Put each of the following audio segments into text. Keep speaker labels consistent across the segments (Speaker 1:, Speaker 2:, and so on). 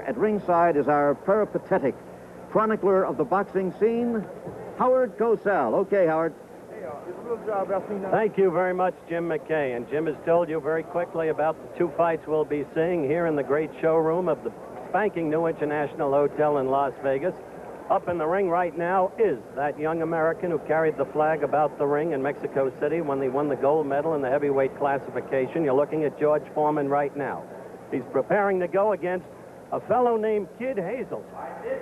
Speaker 1: At ringside is our peripatetic chronicler of the boxing scene, Howard Cosell. Okay, Howard.
Speaker 2: Thank you very much, Jim McKay. And Jim has told you very quickly about the two fights we'll be seeing here in the great showroom of the spanking new International Hotel in Las Vegas. Up in the ring right now is that young American who carried the flag about the ring in Mexico City when they won the gold medal in the heavyweight classification. You're looking at George Foreman right now. He's preparing to go against a fellow named Kid Hazelton.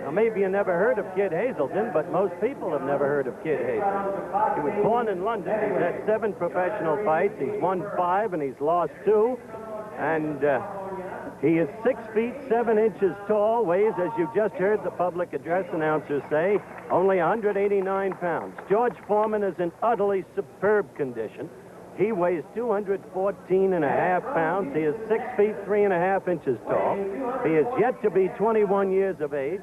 Speaker 2: Now, maybe you never heard of Kid Hazelton, but most people have never heard of Kid Hazelton. He was born in London. He's had 7 professional fights. He's won 5, and he's lost 2. And he is 6 feet 7 inches tall, weighs, as you just heard the public address announcer say, only 189 pounds. George Foreman is in utterly superb condition. He weighs 214 and a half pounds. He is 6 feet 3 and a half inches tall. He is yet to be 21 years of age,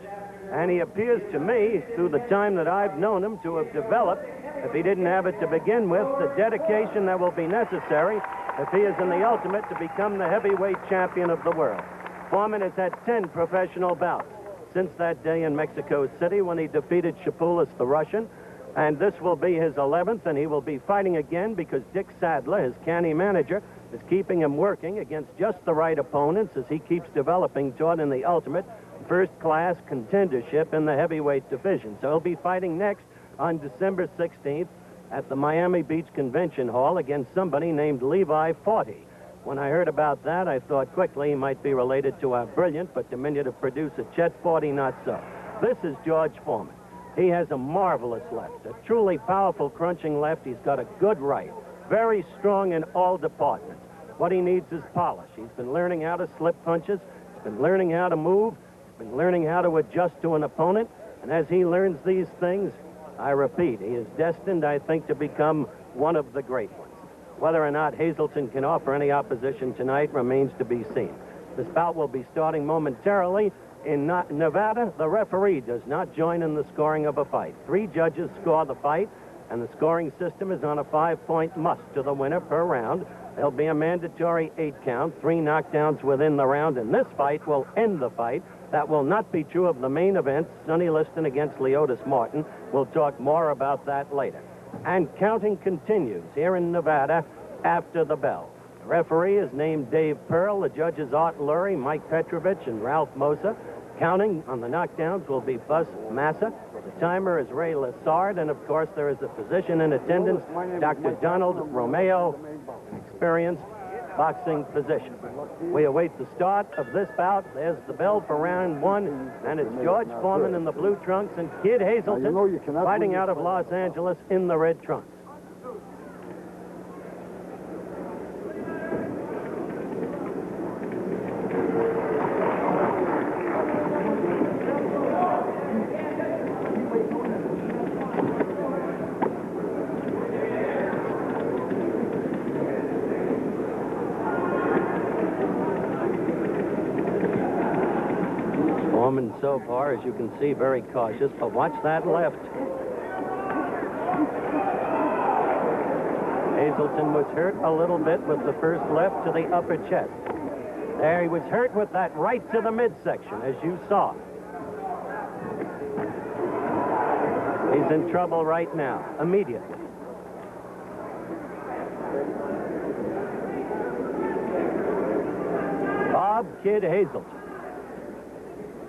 Speaker 2: and he appears to me, through the time that I've known him, to have developed, if he didn't have it to begin with, the dedication that will be necessary if he is in the ultimate to become the heavyweight champion of the world. Foreman has had 10 professional bouts since that day in Mexico City when he defeated Shapulis the Russian. And this will be his 11th, and he will be fighting again because Dick Sadler, his canny manager, is keeping him working against just the right opponents as he keeps developing toward in the ultimate first-class contendership in the heavyweight division. So he'll be fighting next on December 16th at the Miami Beach Convention Hall against somebody named Levi Forty. When I heard about that, I thought quickly he might be related to our brilliant but diminutive producer, Chet Forty. Not so. This is George Foreman. He has a marvelous left, a truly powerful crunching left. He's got a good right, very strong in all departments. What he needs is polish. He's been learning how to slip punches. He's been learning how to move. He's been learning how to adjust to an opponent. And as he learns these things, I repeat, he is destined, I think, to become one of the great ones. Whether or not Hazelton can offer any opposition tonight remains to be seen. This bout will be starting momentarily. In Nevada, the referee does not join in the scoring of a fight. 3 judges score the fight, and the scoring system is on a 5-point must to the winner per round. There'll be a mandatory 8 count, 3 knockdowns within the round, and this fight will end the fight. That will not be true of the main event, Sonny Liston against Leotis Martin. We'll talk more about that later. And counting continues here in Nevada after the bell. The referee is named Dave Pearl. The judges Art Lurie, Mike Petrovich, and Ralph Mosa. Counting on the knockdowns will be Buzz Massa. The timer is Ray Lassard, and of course there is a physician in attendance, Dr. Donald Romeo, an experienced boxing physician. We await the start of this bout. There's the bell for round 1, and it's George Foreman in the blue trunks and Kid Hazelton fighting out of Los Angeles in the red trunks. Foreman, so far, as you can see, very cautious, but watch that left. Hazelton was hurt a little bit with the first left to the upper chest. There, he was hurt with that right to the midsection, as you saw. He's in trouble right now, immediately. Bob Kid Hazelton,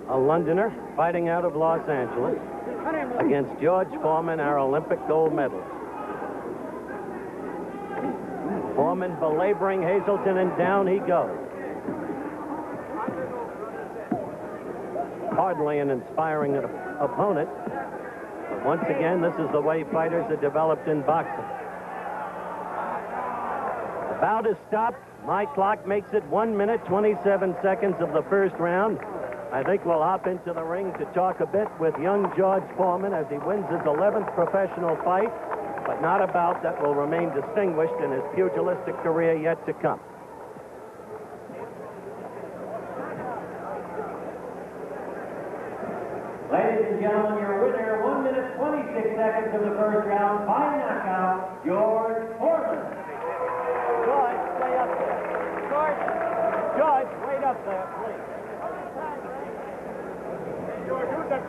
Speaker 2: a Londoner fighting out of Los Angeles against George Foreman, our Olympic gold medalist. Foreman belaboring Hazelton, and down he goes. Hardly an inspiring opponent, but once again, this is the way fighters are developed in boxing. The bout is stopped. My clock makes it 1 minute, 27 seconds of the first round. I think we'll hop into the ring to talk a bit with young George Foreman as he wins his 11th professional fight, but not a bout that will remain distinguished in his pugilistic career yet to come.
Speaker 3: Ladies and gentlemen, your winner, 1 minute, 26 seconds of the first round, by knockout, George Foreman.
Speaker 2: George, stay up there. George, wait up there, please.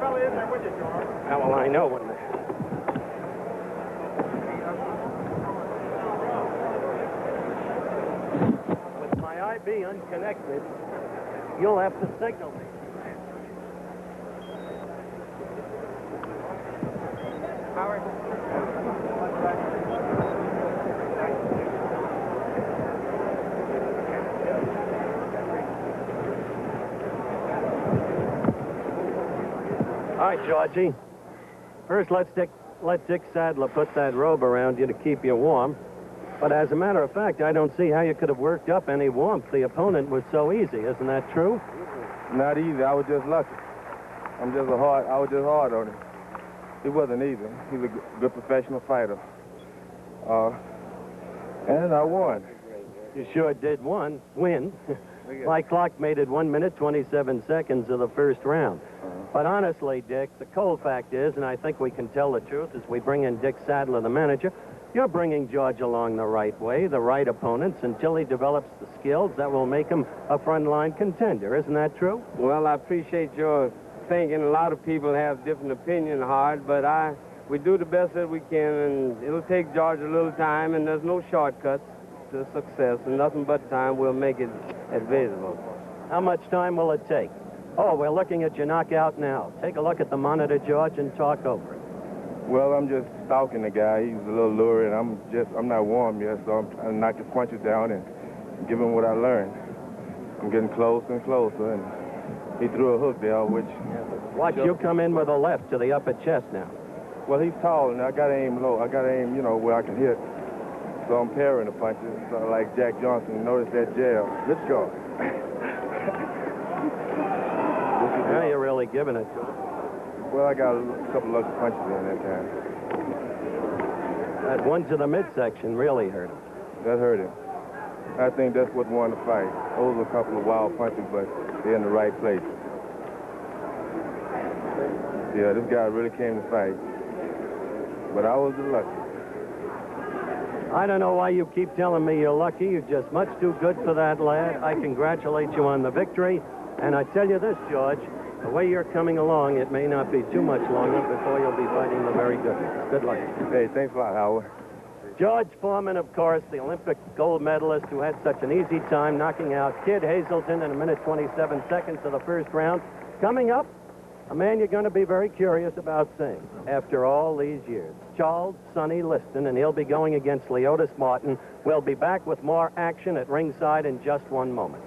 Speaker 3: fella is there with you, George?
Speaker 2: How will I know when With my IB unconnected, you'll have to signal me.
Speaker 3: Howard.
Speaker 2: All right, Georgie. First, let Dick Sadler put that robe around you to keep you warm. But as a matter of fact, I don't see how you could have worked up any warmth. The opponent was so easy. Isn't that true?
Speaker 4: Not easy. I was just lucky. I was just hard on him. He wasn't easy. He was a good professional fighter. And I won.
Speaker 2: You sure did win. My clock made it 1 minute, 27 seconds of the first round. But honestly, Dick, the cold fact is, and I think we can tell the truth as we bring in Dick Sadler, the manager, you're bringing George along the right way, the right opponents, until he develops the skills that will make him a frontline contender. Isn't that true?
Speaker 5: Well, I appreciate your thinking. A lot of people have different opinions, Hard, but we do the best that we can, and it'll take George a little time, and there's no shortcuts to success, and nothing but time will make it advisable.
Speaker 2: How much time will it take? Oh, we're looking at your knockout now. Take a look at the monitor, George, and talk over it.
Speaker 4: Well, I'm just stalking the guy. He's a little lurid. I'm not warm yet, so I'm trying to knock his punches down and give him what I learned. I'm getting closer and closer, and he threw a hook there, which...
Speaker 2: Watch you come in with a left to the upper chest now.
Speaker 4: Well, he's tall, and I got to aim low. I got to aim, where I can hit. So I'm parrying the punches, so like Jack Johnson. Notice that jab. Let's go.
Speaker 2: Now you're really giving it to him.
Speaker 4: Well, I got a couple lucky punches in that time.
Speaker 2: That one to the midsection really hurt him.
Speaker 4: That hurt him. I think that's what won the fight. Those were a couple of wild punches, but they're in the right place. Yeah, this guy really came to fight. But I was lucky.
Speaker 2: I don't know why you keep telling me you're lucky. You're just much too good for that, lad. I congratulate you on the victory. And I tell you this, George, the way you're coming along, it may not be too much longer before you'll be fighting the very good ones. Good luck.
Speaker 4: Hey, thanks a lot, Howard.
Speaker 2: George Foreman, of course, the Olympic gold medalist who had such an easy time knocking out Kid Hazelton in 1 minute 27 seconds of the first round. Coming up, a man you're going to be very curious about seeing after all these years. Charles Sonny Liston, and he'll be going against Leotis Martin. We'll be back with more action at ringside in just 1 moment.